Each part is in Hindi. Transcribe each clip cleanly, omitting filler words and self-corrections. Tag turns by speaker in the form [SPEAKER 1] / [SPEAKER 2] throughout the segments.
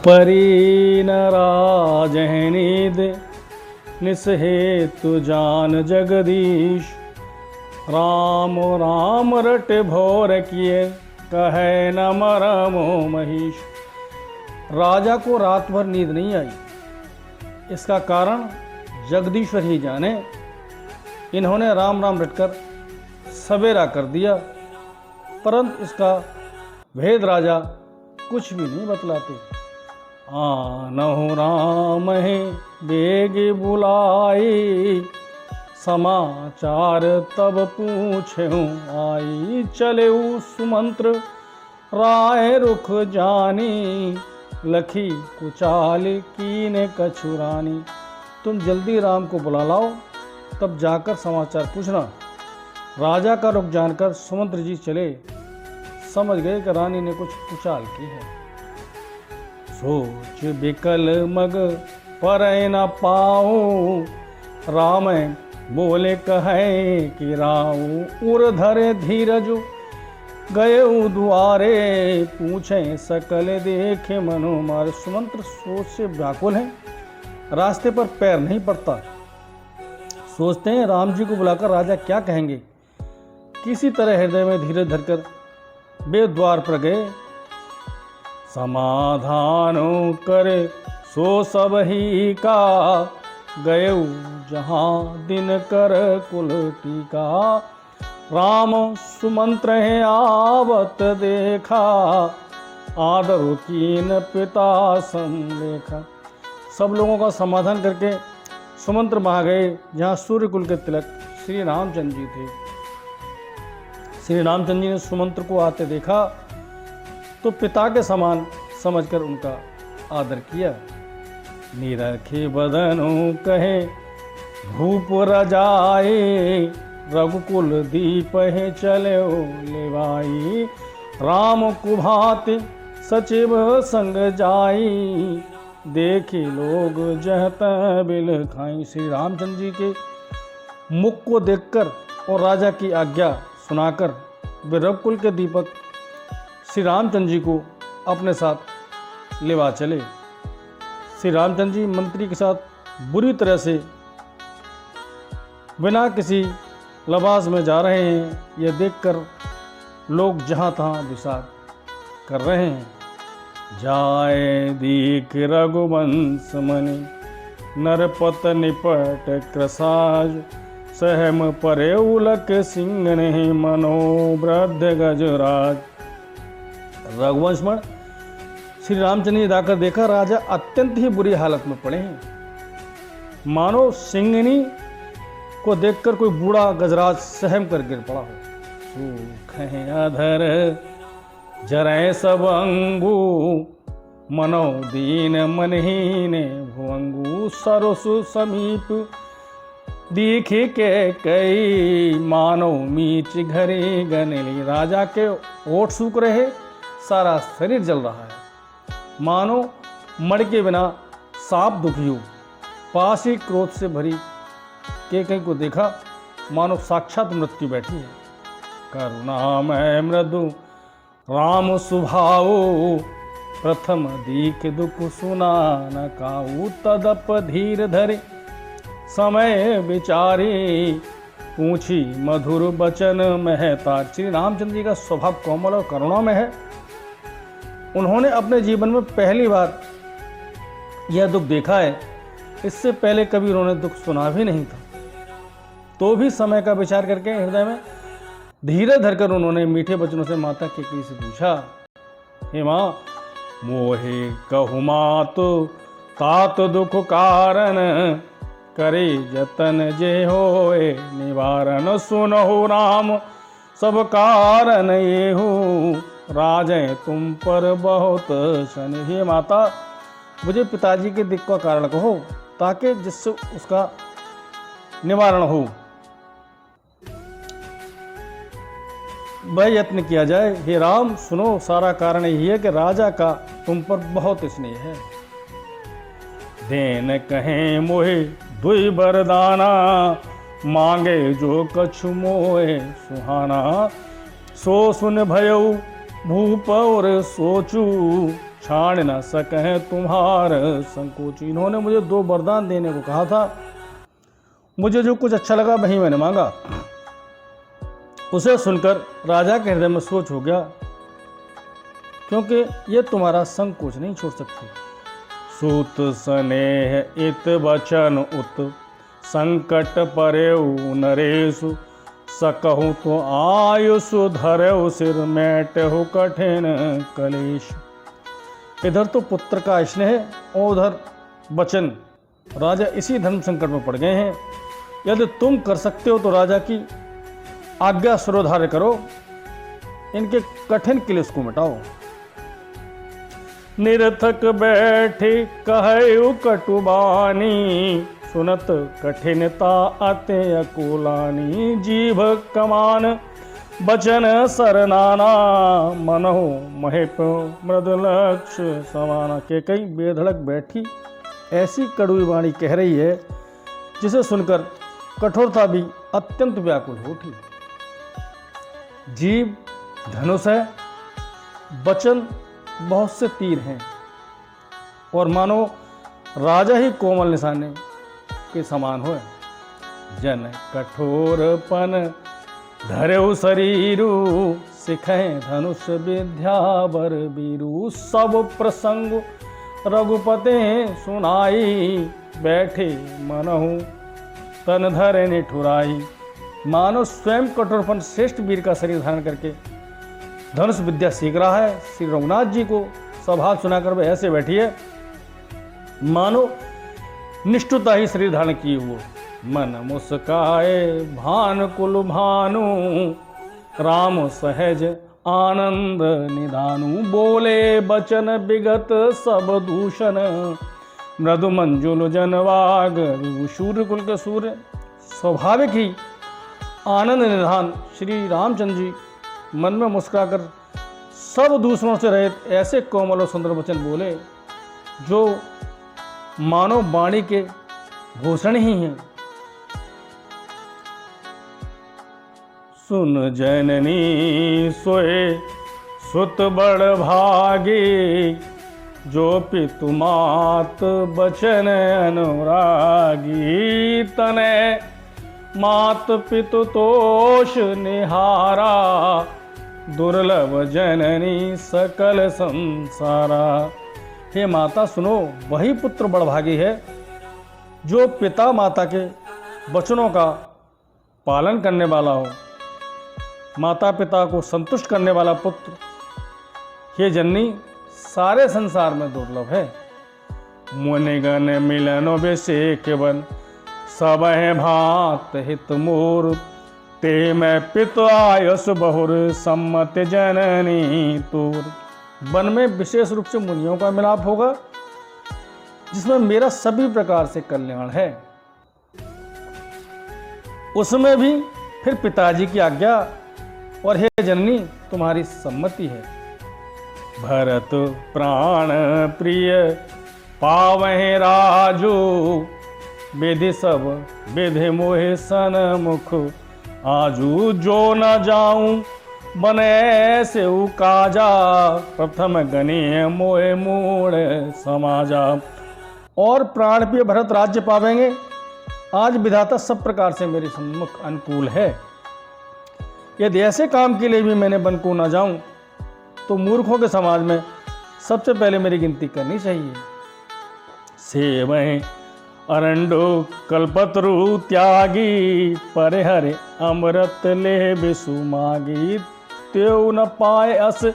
[SPEAKER 1] परी न राजहनीद निसहेतु जान जगदीश। राम राम रट भोर किए कहे न मरमो महिष। राजा को रात भर नींद नहीं आई, इसका कारण जगदीश्वर ही जाने। इन्होंने राम राम रटकर सवेरा कर दिया, परंतु इसका भेद राजा कुछ भी नहीं बतलाते। आनहु राम है बेग बुलाई, समाचार तब पूछूं आई। चले सुमंत्र राय रुख जानी, लखी कुचाल कीने कछुरानी। तुम जल्दी राम को बुला लाओ, तब जाकर समाचार पूछना। राजा का रुख जानकर सुमंत्र जी चले, समझ गए कि रानी ने कुछ कुचाल की है। सोच बिकल मग पर न पाऊं, राम बोले कहे कि राऊ। उर धरे धीरज गए द्वारे, पूछे सकल देखे मनो मारे। सुमंत्र सोच से व्याकुल हैं, रास्ते पर पैर नहीं पड़ता। सोचते हैं राम जी को बुलाकर राजा क्या कहेंगे। किसी तरह हृदय में धीरज धरकर वे द्वार पर गए। समाधान करे सो सब ही का, गए जहां दिन कर कुल टीका। राम सुमंत्र है आवत देखा, आदर कीन पिता संलेखा। सब लोगों का समाधान करके सुमंत्र वहां गए जहां सूर्यकुल के तिलक श्री रामचंद्र जी थे। श्री रामचंद्र जी ने सुमंत्र को आते देखा तो पिता के समान समझकर उनका आदर किया। निरखे बदनु कहे भूप रजाए, रघुकुल दीप है चले लेवाई। राम कुभाति सचिव संग जाई, देखे लोग जहत बिल खाई। श्री रामचंद्र जी के मुख को देखकर और राजा की आज्ञा सुनाकर वे रघुकुल के दीपक श्री रामचंद्र जी को अपने साथ लेवा चले। श्री रामचंद्र जी मंत्री के साथ बुरी तरह से बिना किसी लबास में जा रहे हैं, यह देखकर लोग जहाँ तहाँ विचार कर रहे हैं। जाए दीख रघुवंश मणि, नरपत निपट क्रसाज। सहम परे उलक सिंह नहीं, मनोवृद्ध गजराज। रघुवंश मण श्री रामचंद्र जी जाकर देखा, राजा अत्यंत ही बुरी हालत में पड़े हैं। मानो सिंहनी को देखकर कोई बूढ़ा गजराज सहम कर गिर पड़ा हो। सूख है अधर जरे सब अंगू, मनो दीन मनहीन भुअंगू। सरसु समीप दीखे के कई, मानो मीच घरे गनली। राजा के ओठ सूख रहे, सारा शरीर जल रहा है, मानो मड़ के बिना सांप दुखी हो। पास ही क्रोध से भरी कई को देखा, मानो साक्षात मृत्यु बैठी है। करुणामय मृदु राम सुभाओ, प्रथम दीख दुख सुना न काऊ। तदप धीर धरे समय विचारे, पूछी मधुर बचन महता। श्री रामचंद्र जी का स्वभाव कोमल और करुणा में है। उन्होंने अपने जीवन में पहली बार यह दुख देखा है, इससे पहले कभी उन्होंने दुख सुना भी नहीं था। तो भी समय का विचार करके हृदय में धीरे धरकर उन्होंने मीठे वचनों से माता केकई से पूछा, हे माँ, मोहे कहु मातु तात दुख कारण, करे जतन जे होए निवारण। सुनहु राम सब कारण येहू, राजय तुम पर बहुत शनि। हे माता, मुझे पिताजी के दुख का कारण कहो, ताकि जिससे उसका निवारण हो, वह यत्न किया जाए। हे राम, सुनो, सारा कारण यही है कि राजा का तुम पर बहुत स्नेह है। देन कहें मोहे दुई बरदाना, मांगे जो कछु मोहे सुहाना। सो सुन भयऊ भूप और सोचू, छाड़ न सके तुम्हार संकोच। इन्होंने मुझे 2 वरदान देने को कहा था, मुझे जो कुछ अच्छा लगा वही मैंने मांगा। उसे सुनकर राजा के हृदय में सोच हो गया, क्योंकि ये तुम्हारा संकोच नहीं छोड़ सकते। सूत स्नेह इत वचन उत संकट परेउ नरेशु, सकहु तो आयुषु धरेउ सिर मैटहु कठिन कलेश। इधर तो पुत्र का स्नेह और उधर वचन, राजा इसी धर्म संकट में पड़ गए हैं। यदि तुम कर सकते हो तो राजा की आज्ञा सिरोधार्य करो, इनके कठिन क्लेश को मिटाओ। निरथक बैठे कहु कटुबानी, सुनत कठिनता अते अकुलानी। जीभ कमान बचन सरनाना, मनहु महेप मृद लक्ष्य समाना। के कई बेधड़क बैठी ऐसी कड़वी वाणी कह रही है, जिसे सुनकर कठोरता भी अत्यंत व्याकुल हो उठी। जीभ धनुष है, वचन बहुत से तीर हैं, और मानो राजा ही कोमल निशाने के समान हो। जन कठोरपन धरेउ शरीरु, सिखें धनुष विद्या बर बीरु। सब प्रसंग रघुपते सुनाई, बैठे मनहु तन धरे निठुराई। मानो स्वयं कठोरपन श्रेष्ठ वीर का शरीर धारण करके धनुष विद्या सीख रहा है। श्री रघुनाथ जी को सब हाथ सुनाकर वह ऐसे बैठी है, मानो निष्ठुता ही शरीर धारण किए हुए। मन मुस्काए भान कुल भानु, राम सहज आनंद निधानु। बोले बचन विगत सब दूषण, मृदु मंजुल जनवाग विभु। सूर्य कुल के सूर्य स्वाभाविक ही आनंद निधान श्री रामचंद्र जी मन में मुस्कुराकर सब दूसरों से रहित ऐसे कोमल और सुंदर वचन बोले, जो मानव वाणी के भूषण ही हैं। सुन जननी सोए सुत बड़ भागी, जो पितु मात बचन अनुरागी। तने मात पितु तोष निहारा, दुर्लभ जननी सकल संसारा। हे माता सुनो, वही पुत्र बड़भागी है जो पिता माता के वचनों का पालन करने वाला हो। माता पिता को संतुष्ट करने वाला पुत्र, हे जननी, सारे संसार में दुर्लभ है। मुनिगण मिलनो बेसेक वन, सब है भात हित मोर। ते मैं पित आयस बहुर, सम्मत जननी तूर। वन में विशेष रूप से मुनियों का मिलाप होगा, जिसमें मेरा सभी प्रकार से कल्याण है। उसमें भी फिर पिताजी की आज्ञा और हे जननी तुम्हारी सम्मति है। भरत प्राण प्रिय पावहि राजू, विधि सब विधि मोहि सन मुख आजू। जो न जाऊं बने से काजा, प्रथम गणे मोहे मूढ़ समाजा। और प्राण प्रिय भरत राज्य पावेंगे। आज विधाता सब प्रकार से मेरे सम्मुख अनुकूल है। यदि ऐसे काम के लिए भी मैंने वन को न जाऊं, तो मूर्खों के समाज में सबसे पहले मेरी गिनती करनी चाहिए। सेवं अरंडो कल्पतरु त्यागी, परे हरे अमृत ले बिसु मागी। त्यों न पाए अस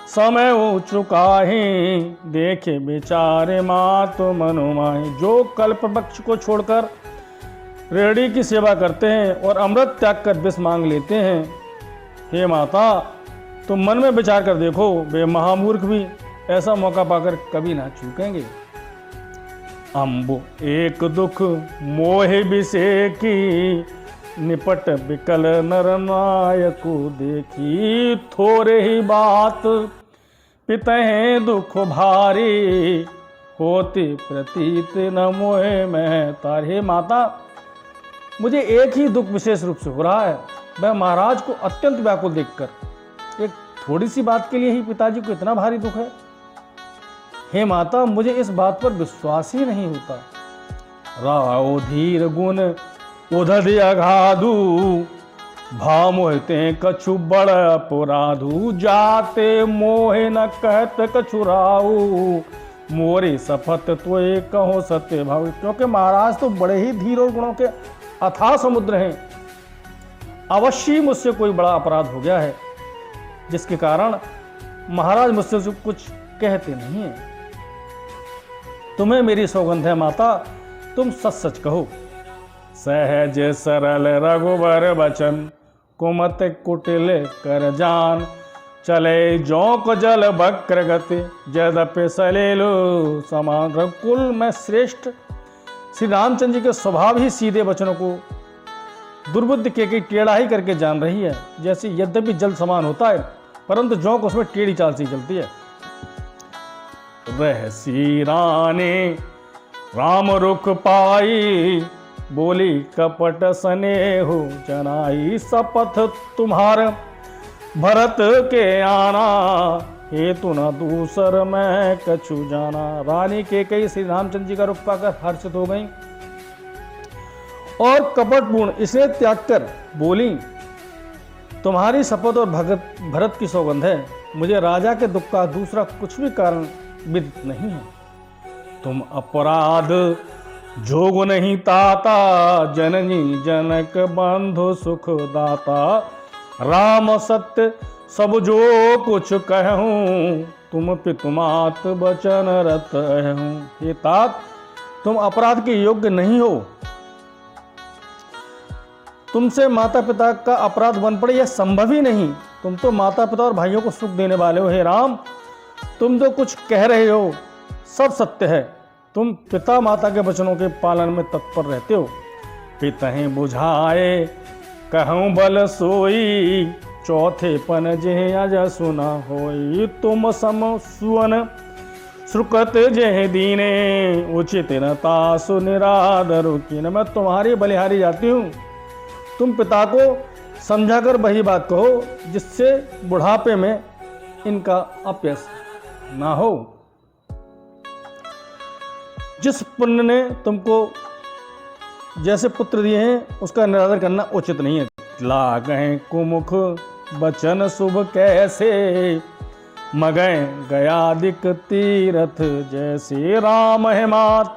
[SPEAKER 1] समय हो चुकाही, देखे बेचारे मात मनु माही। जो कल्प वृक्ष को छोड़कर रेड़ी की सेवा करते हैं और अमृत त्याग कर विष मांग लेते हैं, हे माता तुम मन में विचार कर देखो, वे महामूर्ख भी ऐसा मौका पाकर कभी ना चूकेंगे। अम्बु एक दुख मोहे विषे की, निपट विकल नर नायको देखी। थोरे ही बात पितहि दुख भारी, होती प्रतीत न मोहे मैं तारे। माता मुझे एक ही दुख विशेष रूप से हो रहा है, वह महाराज को अत्यंत व्याकुल देखकर। एक थोड़ी सी बात के लिए ही पिताजी को इतना भारी दुख है। हे माता, मुझे इस बात पर विश्वास ही नहीं होता। राव धीर गुण उधर अगाधु, भाव मोहते कछु बड़ अपराधु, जाते मोहे न कहत कछु राऊ, मोरे सफत तोए कहो सत्य भाव। क्योंकि महाराज तो बड़े ही धीर और गुणों के अथाह समुद्र हैं। अवश्य मुझसे कोई बड़ा अपराध हो गया है, जिसके कारण महाराज मुझसे कुछ कहते नहीं हैं। तुम्हें मेरी सौगंध है माता, तुम सच सच कहो। सहज सरल रघुबर बचन, कुमत कुटिल कर जान, चले जोंक जल बक्र गति, जदपि सलेलो समान। रघुकुल में श्रेष्ठ श्री रामचंद्र जी के स्वभाव ही सीधे वचनों को दुर्बुद्धि के टेढ़ा ही करके जान रही है। जैसे यद्यपि जल समान होता है, परंतु जोंक उसमें टेढ़ी चाल से चलती है। रहसी राने राम रुख पाई, बोली कपट स्नेहु जनाई, शपथ तुम्हार भरत के आना, हेतु न दूसर मैं कछु जाना। रानी के कई श्री रामचंद्र जी का रुख पाकर हर्षित हो गई और कपटपूर्ण इसे त्याग कर बोली, तुम्हारी शपथ और भरत की सौगंध है, मुझे राजा के दुख का दूसरा कुछ भी कारण विदित नहीं है। तुम अपराध जोग नहीं ताता, जननी जनक बंधु सुख दाता, राम सत्य सब जो कुछ कहूँ, तुम पितुमात बचन रत हूँ। हे तात, तुम अपराध के योग्य नहीं हो। तुमसे माता पिता का अपराध बन पड़े यह संभव ही नहीं। तुम तो माता पिता और भाइयों को सुख देने वाले हो। हे राम, तुम जो कुछ कह रहे हो सब सत्य है। तुम पिता माता के वचनों के पालन में तत्पर रहते हो। पितहि बुझाए कहूँ बल सोई, चौथे पन जे अज सुना होई, तुम सम सुवन श्रुकत जे दीने, उचित न तासु निरादरु कीन। मैं तुम्हारी बलिहारी जाती हूँ, तुम पिता को समझाकर वही बात कहो जिससे बुढ़ापे में इनका अपयश ना हो। जिस पुण्य ने तुमको जैसे पुत्र दिए हैं उसका निरादर करना उचित नहीं है। लागें कुमुख बचन शुभ कैसे, मगै गयादिक तीरथ जैसे, राम है मात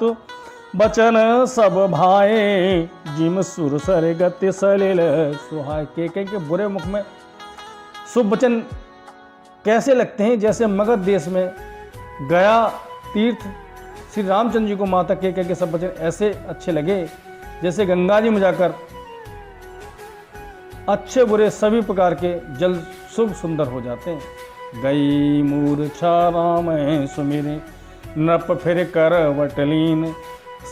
[SPEAKER 1] बचन सब भाए, जिम सुर सर गति सलिल सुहाय। के बुरे मुख में शुभ वचन कैसे लगते हैं, जैसे मगध देश में गया तीर्थ श्री रामचंद्र जी को माता के सब वचन ऐसे अच्छे लगे जैसे गंगा जी में जाकर अच्छे बुरे सभी प्रकार के जल शुभ सुंदर हो जाते हैं। गई मूर्छा राम सुमिरे, नृप फिर कर वटलीन,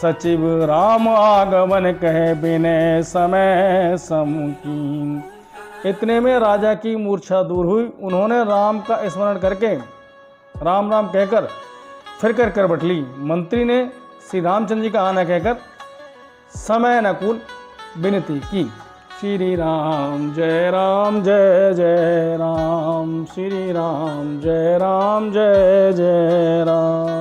[SPEAKER 1] सचिव राम आगमन कहे बिने समय समुकीन। इतने में राजा की मूर्छा दूर हुई। उन्होंने राम का स्मरण करके राम राम कहकर फिर कर करवट ली। मंत्री ने श्री रामचंद्र जी का आना कहकर समय अनुकूल विनती की। श्री राम जय राम, श्री राम जय जय राम।